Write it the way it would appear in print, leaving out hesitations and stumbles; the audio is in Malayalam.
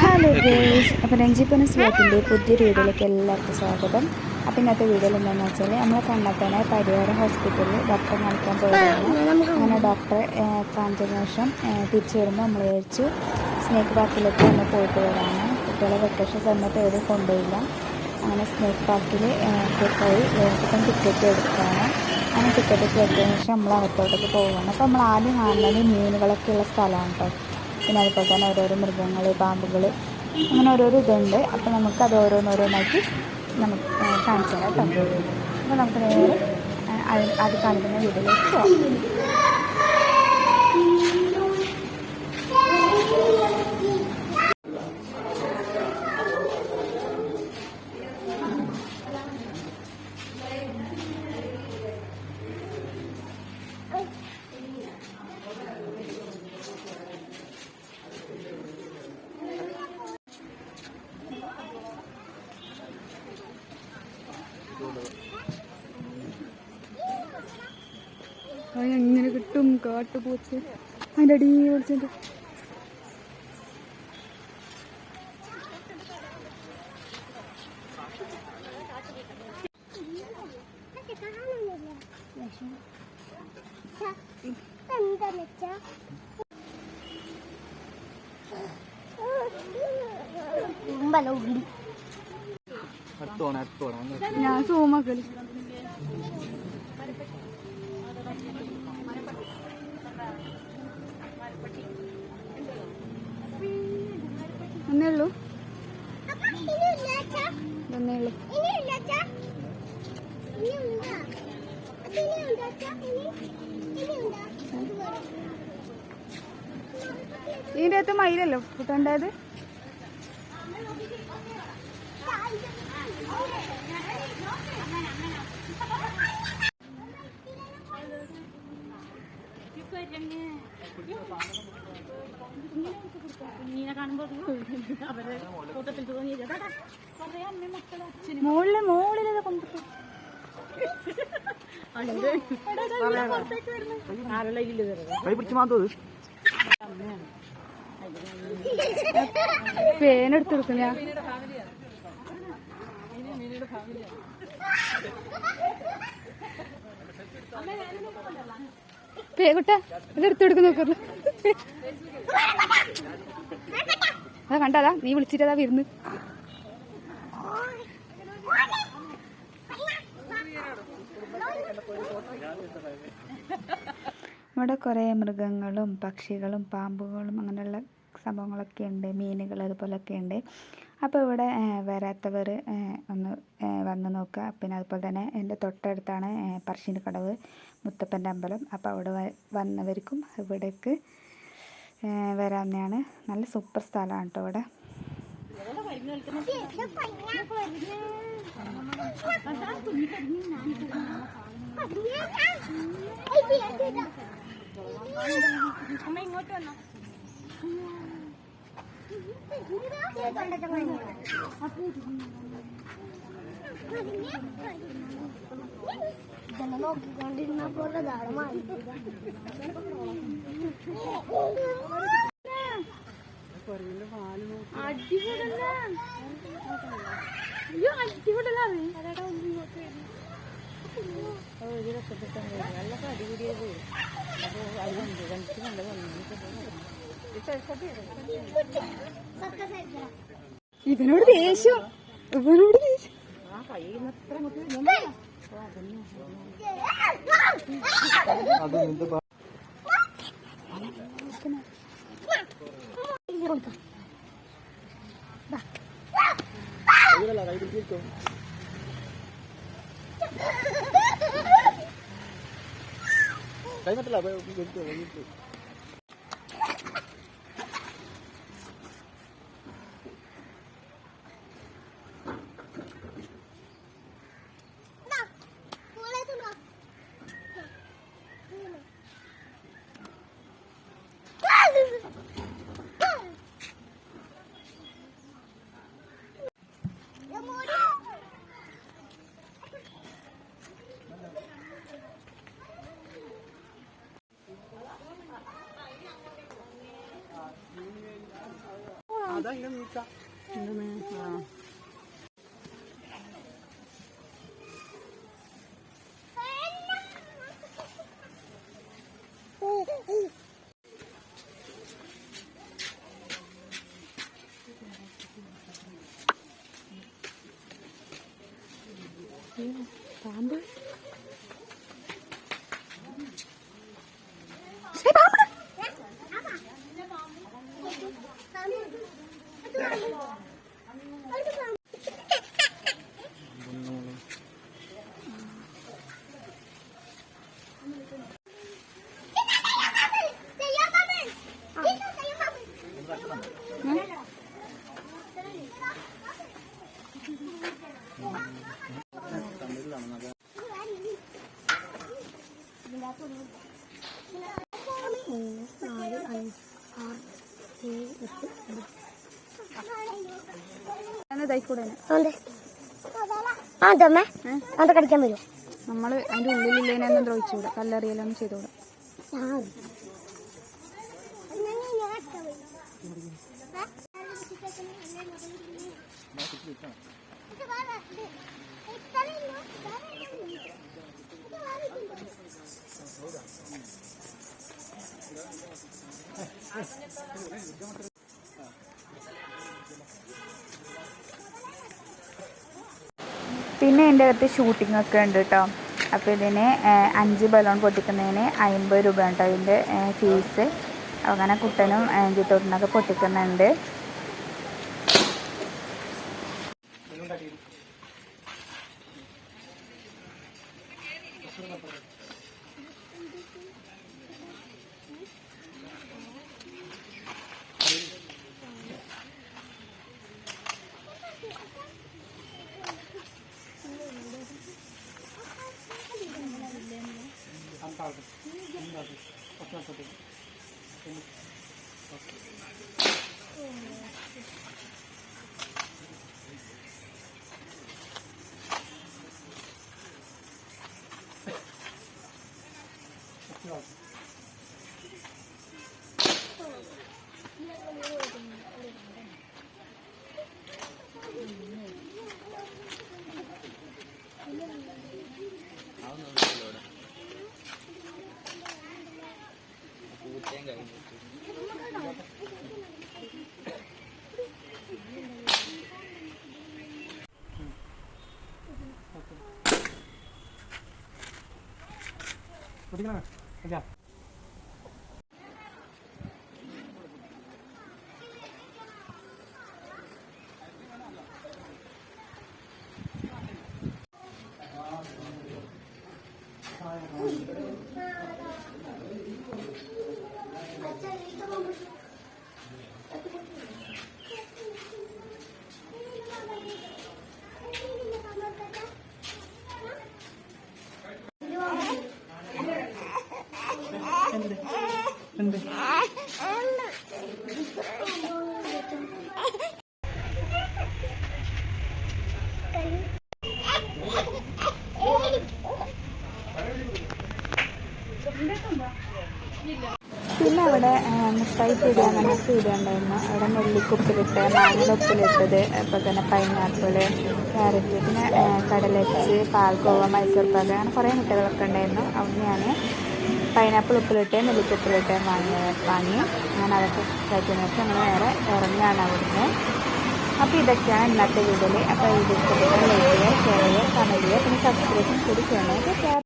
ഹലോ ഗേൾസ്, അപ്പോൾ രഞ്ജിപ്പന സ്ലോട്ടിൻ്റെ പുതിയൊരു വീഡിയോയിലേക്ക് എല്ലാവർക്കും സ്വാഗതം. അപ്പോൾ ഇന്നത്തെ വീഡിയോയിൽ എന്താണെന്ന് വെച്ചാൽ നമ്മൾ കണ്ടെത്താനായി പരിയാരം ഹോസ്പിറ്റലിൽ ഡോക്ടറെ കാണിക്കാൻ പോയതാണ്. അങ്ങനെ ഡോക്ടറെ കാണിച്ചതിന് ശേഷം തിരിച്ചു വരുമ്പോൾ നമ്മൾ വിചാരിച്ചു സ്നേക്ക് പാർക്കിലേക്ക് ഒന്ന് പോയിട്ട് വരാണ്. കുട്ടികളെ വെക്കേഷൻ സമയത്ത് എവിടെയും കൊണ്ടുപോയില്ല. അങ്ങനെ സ്നേക്ക് പാർക്കിൽ പോയി ഇപ്പം ടിക്കറ്റ് എടുക്കുകയാണ്. അങ്ങനെ ടിക്കറ്റ് എടുത്തതിന് ശേഷം നമ്മൾ അകത്തോട്ടേക്ക് പോവുകയാണ്. അപ്പോൾ നമ്മൾ ആദ്യം കാണുന്നത് മീനുകളൊക്കെ ഉള്ള സ്ഥലമാണ് കേട്ടോ. പിന്നെ അതുപോലെ തന്നെ ഓരോരോ മൃഗങ്ങൾ, പാമ്പുകൾ, അങ്ങനെ ഓരോരോ ഇതുണ്ട്. അപ്പോൾ നമുക്കത് ഓരോന്നോരോന്നായിട്ട് നമുക്ക് കാണിച്ചു തരാം കേട്ടോ. അപ്പോൾ നമുക്ക് നേരെ അത് കാണിക്കുന്ന വീട്ടിലേക്ക് പോകാം. എങ്ങനെ കിട്ടും കാട്ടുപൂച്ച അതിൻ്റെ അടി വിളിച്ചിട്ട് ഞാൻ സോമാക്കല് ഒന്നേ ഉള്ളൂ ഒന്നേ ഉള്ളൂ. ഇതിൻ്റെ അകത്ത് മയിലല്ലോ കൂട്ടുണ്ടായത്. മോളിലത് കൊണ്ടിട്ട് പേനെടുത്ത് കൊടുക്കുന്ന പേകുട്ട ഇതെടുത്ത് കൊടുക്കുന്ന നോക്കല്ലോ. അതാ കണ്ടതാ, നീ വിളിച്ചിട്ടതാ വരുന്ന്. ഇവിടെ കുറേ മൃഗങ്ങളും പക്ഷികളും പാമ്പുകളും അങ്ങനെയുള്ള സംഭവങ്ങളൊക്കെ ഉണ്ട്, മീനുകൾ അതുപോലൊക്കെ ഉണ്ട്. അപ്പോൾ ഇവിടെ വരാത്തവർ ഒന്ന് വന്ന് നോക്കുക. പിന്നെ അതുപോലെ തന്നെ എൻ്റെ തൊട്ടടുത്താണ് പറശ്ശിനിക്കടവ് മുത്തപ്പൻ്റെ അമ്പലം. അപ്പോൾ അവിടെ വന്നവർക്കും ഇവിടേക്ക് വരാവുന്നതാണ്. നല്ല സൂപ്പർ സ്ഥലമാണ് കേട്ടോ ഇവിടെ. ഇങ്ങോട്ട് വന്നോ. നോക്കിക്കൊണ്ടിരുന്ന പോലെ ഇവനോട് ദേഷ്യം, ഇവനോട് ദേഷ്യം. പാമ്പ് കടിക്കാൻ വരും നമ്മള് അതിന്റെ ഉള്ളിലില്ലേനൊന്നും ദ്രോഹിച്ചുകൂടാ കല്ലെറിയലൊന്നും ചെയ്തുകൂടാ പിന്നെ എൻ്റെ അടുത്ത് ഷൂട്ടിംഗ് ഒക്കെ ഉണ്ട് കേട്ടോ. അപ്പോൾ ഇതിന് 5 ബലൂൺ പൊട്ടിക്കുന്നതിന് 50 രൂപ കേട്ടോ ഇതിൻ്റെ ഫീസ്. അങ്ങനെ കുട്ടനും ജിത്തോട്ടിനൊക്കെ പൊട്ടിക്കുന്നുണ്ട്. പിന്നെ അവിടെ മുട്ടായി പീടിക അങ്ങനെ പീടിക ഉണ്ടായിരുന്നു. അവിടെ നെല്ലിക്കുപ്പിലിട്ട് മാങ്ങ അപ്പോൾ തന്നെ പൈനാപ്പിള്, ക്യാരറ്റ്, പിന്നെ കടലച്ച്, പാൽഗോവ, മൈസൂർ പാക്ക്, അങ്ങനെ കുറേ മുട്ടകളൊക്കെ ഉണ്ടായിരുന്നു. അവിടെ ഞാൻ പൈനാപ്പിൾ ഉപ്പിലിട്ട് നെല്ലിക്കുപ്പിലിട്ട് വാങ്ങി ഞാൻ അതൊക്കെ കഴിച്ചതിന് ശേഷം ഞങ്ങൾ നേരെ ഇറങ്ങിയാണ് അവിടുന്ന്. അപ്പോൾ ഇതൊക്കെയാണ് ഇന്നത്തെ വീഡിയോയിൽ. അപ്പോൾ ഇത് ഇഷ്ടപ്പെട്ട ലൈക്ക് ചെയ്യുക, ഷെയർ ചെയ്യുക, കമൻറ്റ് ചെയ്യുക, പിന്നെ സബ്സ്ക്രൈബും കൂടി ചെയ്യണം.